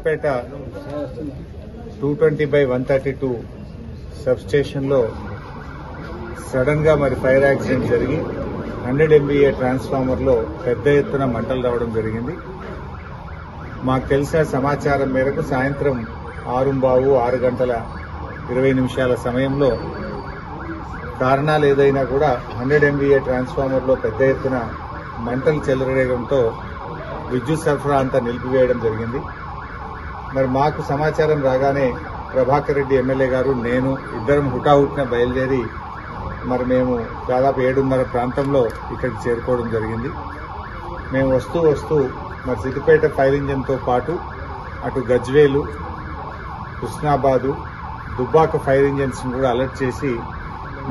పేట 220/132 sub station లో sudden గా fire accident జరిగి 100 MVA ట్రాన్స్ఫార్మర్ లో పెద్ద ఎత్తున మంటలు రావడం జరిగింది. మాకు తెలిసిన సమాచారం మేరకు సాయంత్రం 6:20 సమయంలో కారణాలు ఏదైనా కూడా 100 MVA ట్రాన్స్ఫార్మర్ లో పెద్ద ఎత్తున మంటలు చెలరేగడంతో విద్యుత్ సరఫరా అంతా నిలిపివేయడం జరిగింది. మాకు సమాచారం రాగానే ప్రభాకర్ రెడ్డి ఎమ్మెల్యే గారు నేను ఇద్దరం హుటాహుటిన బయలుదేరి మేము దాదాపు 7:30 ప్రాంతంలో ఇక్కడికి చేరుకోవడం జరిగింది. మేము వస్తూ సిద్దిపేట ఫైర్ ఇంజిన్ తో పాటు అటు గజ్వేలు, హుస్నాబాదు, దుబ్బాక ఫైర్ ఇంజిన్స్ కూడా అలర్ట్ చేసి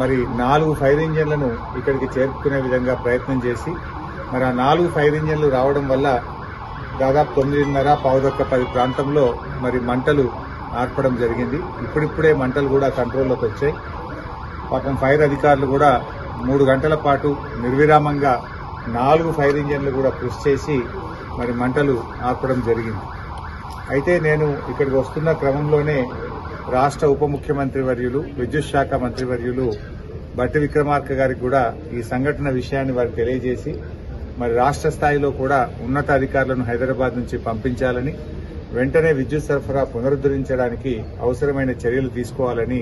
4 ఫైర్ ఇంజిన్లను ఇక్కడికి చేరుకునే విధంగా ప్రయత్నం చేసి ఆ 4 ఫైర్ ఇంజిన్లు రావడం వల్ల దాదాపు 9:30-10 ప్రాంతంలో మంటలు ఆర్పడం జరిగింది. ఇప్పుడిప్పుడే మంటలు కూడా కంట్రోల్లోకి వచ్చాయి. పాపం ఫైర్ అధికారులు కూడా 3 గంటల పాటు నిర్విరామంగా 4 ఫైర్ ఇంజిన్లు కూడా కృషి చేసి మంటలు ఆర్పడం జరిగింది. అయితే నేను ఇక్కడికి వస్తున్న క్రమంలోనే రాష్ట్ర ఉప ముఖ్యమంత్రి వర్యులు, విద్యుత్ శాఖ మంత్రి వర్యులు బట్టి విక్రమార్క గారికి కూడా ఈ సంఘటన విషయాన్ని వారికి తెలియజేసి రాష్ట్ర స్థాయిలో కూడా ఉన్నత అధికారులను హైదరాబాద్ నుంచి పంపించాలని, వెంటనే విద్యుత్ సరఫరా పునరుద్దరించడానికి అవసరమైన చర్యలు తీసుకోవాలని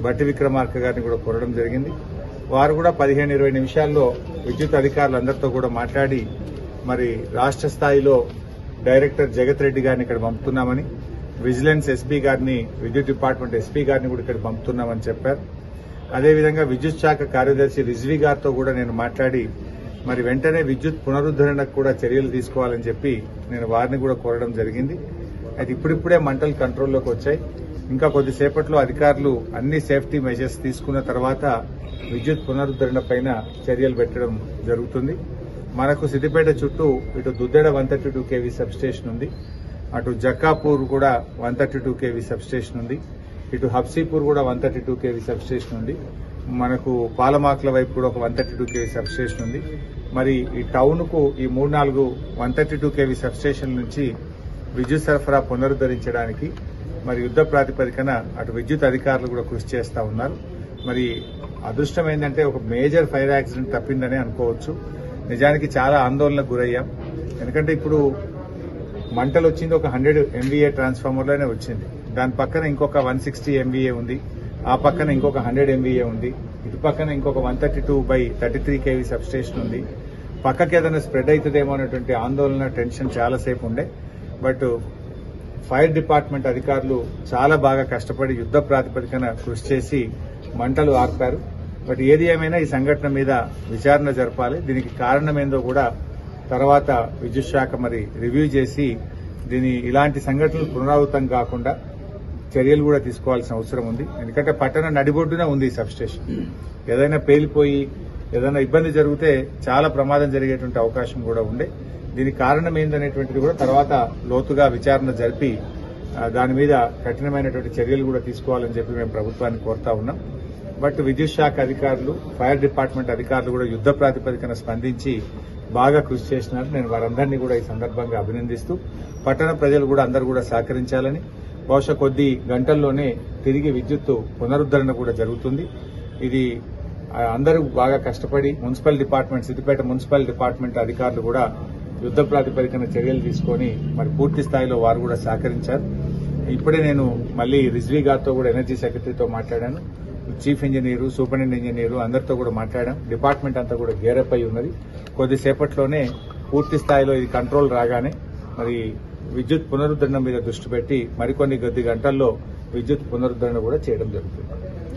బట్టి విక్రమార్క గారిని కూడా కోరడం జరిగింది. వారు కూడా 15-20 నిమిషాల్లో విద్యుత్ అధికారులందరితో కూడా మాట్లాడి రాష్ట్ర స్థాయిలో డైరెక్టర్ జగత్ రెడ్డి గారిని ఇక్కడ పంపుతున్నామని, విజిలెన్స్ ఎస్పీ గారిని, విద్యుత్ డిపార్ట్మెంట్ ఎస్పీ గారిని కూడా ఇక్కడ పంపుతున్నామని చెప్పారు. అదేవిధంగా విద్యుత్ శాఖ కార్యదర్శి రిజ్వీ గారితో కూడా నేను మాట్లాడి వెంటనే విద్యుత్ పునరుద్దరణకు కూడా చర్యలు తీసుకోవాలని చెప్పి నేను వారిని కూడా కోరడం జరిగింది. అయితే ఇప్పుడిప్పుడే మంటలు కంట్రోల్లోకి వచ్చాయి. ఇంకా కొద్దిసేపట్లో అధికారులు అన్ని సేఫ్టీ మెజర్స్ తీసుకున్న తర్వాత విద్యుత్ పునరుద్దరణ పైన చర్యలు పెట్టడం జరుగుతుంది. మనకు సిద్దిపేట చుట్టూ ఇటు దుద్దెడ 132 kV సబ్ స్టేషన్ ఉంది, అటు జక్కాపూర్ కూడా 132 kV సబ్ స్టేషన్ ఉంది, ఇటు హబ్సీపూర్ కూడా 132 kV సబ్ స్టేషన్ ఉంది, మనకు పాలమాకుల వైపు కూడా ఒక 132 kV సబ్ స్టేషన్ ఉంది. ఈ టౌన్ కు ఈ 3-4 132 kV సబ్ స్టేషన్ నుంచి విద్యుత్ సరఫరా పునరుద్దరించడానికి యుద్ద ప్రాతిపదికన అటు విద్యుత్ అధికారులు కూడా కృషి చేస్తా ఉన్నారు. అదృష్టం ఏంటంటే ఒక మేజర్ ఫైర్ యాక్సిడెంట్ తప్పిందనే అనుకోవచ్చు. నిజానికి చాలా ఆందోళనకు గురయ్యాం. ఎందుకంటే ఇప్పుడు మంటలు వచ్చింది ఒక 100 MVA ట్రాన్స్ఫార్మర్ లోనే వచ్చింది. దాని పక్కన ఇంకొక 160 MVA ఉంది, ఆ పక్కన ఇంకొక 100 MVA ఉంది, ఇటు పక్కన ఇంకొక 132/33 kV సబ్ స్టేషన్ ఉంది. పక్కకి ఏదైనా స్ప్రెడ్ అవుతుందేమో అనేటువంటి ఆందోళన, టెన్షన్ చాలాసేపు ఉండే. బట్ ఫైర్ డిపార్ట్మెంట్ అధికారులు చాలా బాగా కష్టపడి యుద్ద ప్రాతిపదికన కృషి చేసి మంటలు ఆర్పారు. బట్ ఏది ఏమైనా ఈ సంఘటన మీద విచారణ జరపాలి. దీనికి కారణమేందో కూడా తర్వాత విద్యుత్ శాఖ రివ్యూ చేసి ఇలాంటి సంఘటనలు పునరావృతం కాకుండా చర్యలు కూడా తీసుకోవాల్సిన అవసరం ఉంది. ఎందుకంటే పట్టణ నడిబొడ్డున ఉంది ఈ సబ్ స్టేషన్. ఏదైనా పేలిపోయి ఏదైనా ఇబ్బంది జరిగితే చాలా ప్రమాదం జరిగేటువంటి అవకాశం కూడా ఉండే. దీనికి కారణం ఏందనేటువంటిది కూడా తర్వాత లోతుగా విచారణ జరిపి దాని మీద కఠినమైనటువంటి చర్యలు కూడా తీసుకోవాలని చెప్పి మేము ప్రభుత్వాన్ని కోరుతా ఉన్నాం. బట్ విద్యుత్ శాఖ అధికారులు, ఫైర్ డిపార్ట్మెంట్ అధికారులు కూడా యుద్ద ప్రాతిపదికన స్పందించి బాగా కృషి చేసినారు. నేను వారందరినీ కూడా ఈ సందర్భంగా అభినందిస్తూ పట్టణ ప్రజలు కూడా అందరూ కూడా సహకరించాలని, బహుశా కొద్ది గంటల్లోనే తిరిగి విద్యుత్ పునరుద్దరణ కూడా జరుగుతుంది. ఇది అందరూ బాగా కష్టపడి municipal department, Siddipet municipal department అధికారులు కూడా యుద్ద ప్రాతిపదికన చర్యలు తీసుకుని పూర్తి స్థాయిలో వారు కూడా సహకరించారు. ఇప్పుడే నేను మళ్లీ రిజ్వీ గారితో కూడా ఎనర్జీ సెక్రటరీతో మాట్లాడాను, చీఫ్ ఇంజనీరు, సూపరింటెండెంట్ ఇంజనీరు అందరితో కూడా మాట్లాడాం. డిపార్ట్మెంట్ అంతా కూడా గేరప్ అయి ఉన్నది. కొద్దిసేపట్లోనే పూర్తి స్థాయిలో ఇది కంట్రోల్ రాగానే విద్యుత్ పునరుద్దరణ మీద దృష్టి పెట్టి మరికొన్ని కొద్ది గంటల్లో విద్యుత్ పునరుద్దరణ కూడా చేయడం జరుగుతుంది.